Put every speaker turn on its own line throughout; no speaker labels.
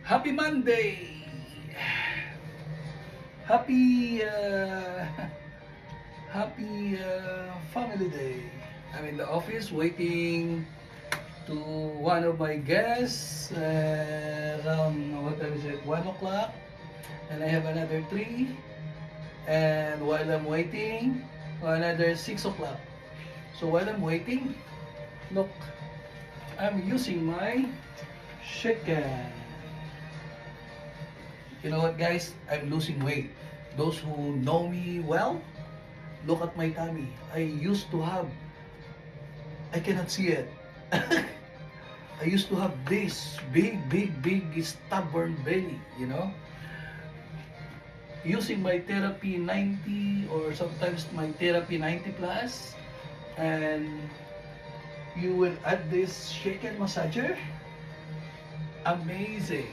Happy Monday! Happy happy family day. I'm in the office waiting to one of my guests around what time is it? 1 o'clock, and I have another three. And while I'm waiting, another 6 o'clock. So while I'm waiting, look, I'm using my chicken. You know what, guys? I'm losing weight. Those who know me well, look at my tummy. I cannot see it. I used to have this big, stubborn belly, you know? Using my therapy 90 or sometimes my therapy 90 plus, and you will add this shaken massager. Amazing.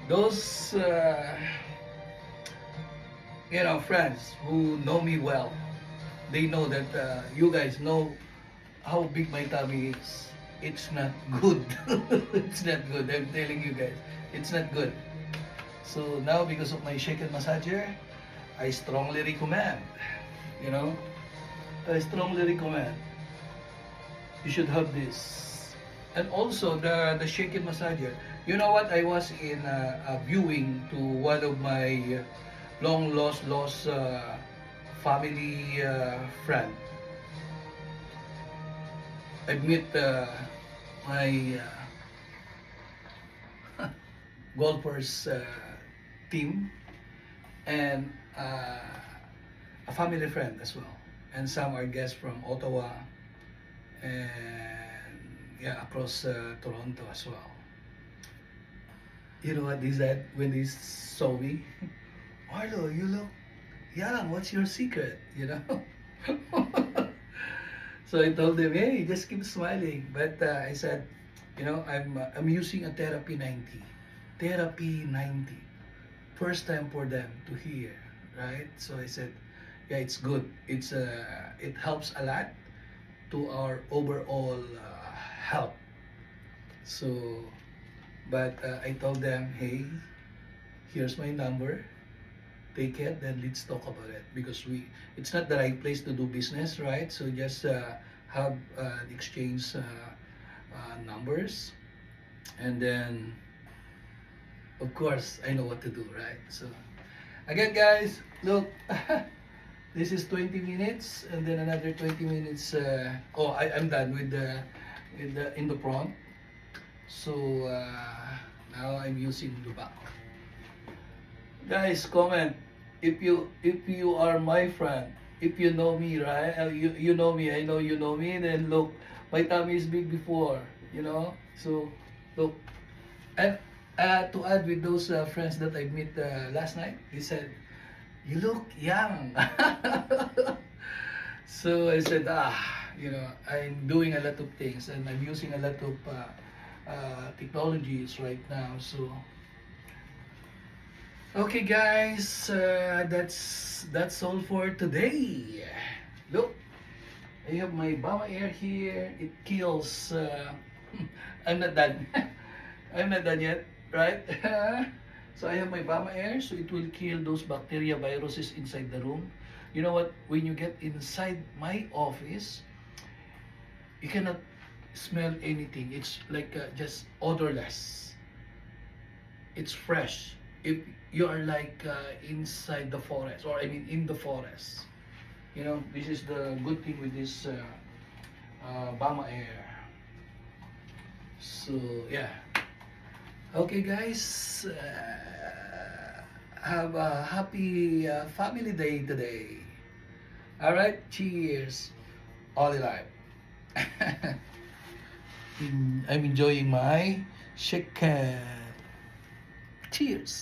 Those friends who know me well, they know that you guys know how big my tummy is. It's not good. It's not good. I'm telling you guys, it's not good. So now, because of my shaken massager, I strongly recommend. You know, I strongly recommend. You should have this. And also the shaken massager. You know what? I was in a viewing to one of my long lost family friend. I met my golfers team, and a family friend as well. And some are guests from Ottawa and yeah, across Toronto as well. You know what they said when they saw me? Marlo, you look young. What's your secret? You know? So I told them, hey, just keep smiling. But I said, I'm using a therapy 90. Therapy 90. First time for them to hear, right? So I said, yeah, it's good. It helps a lot to our overall health. So, but I told them, hey, here's my number. Take it, then let's talk about it, because it's not the right place to do business, right? So just have exchange numbers, and then of course I know what to do, right? So again, guys, look, this is 20 minutes, and then another 20 minutes. I'm done with the in the front. So now I'm using the back. Guys, comment if you are my friend, if you know me, right? You know me, I know you know me. Then look, my tummy is big before, you know. So look, and to add with those friends that I met last night, he said, "You look young." So I said, I'm doing a lot of things, and I'm using a lot of technologies right now. So okay, guys, that's all for today. Look, I have my Bama Air here. It kills. I'm not done. I'm not done yet, right? So I have my Bama Air, so it will kill those bacteria, viruses inside the room. You know what? When you get inside my office, you cannot smell anything. It's like just odorless. It's fresh. If you are like inside the forest, or I mean in the forest, this is the good thing with this Bama Air. So yeah, okay, guys, have a happy family day today. All right, cheers, all alive. I'm enjoying my chicken. Cheers.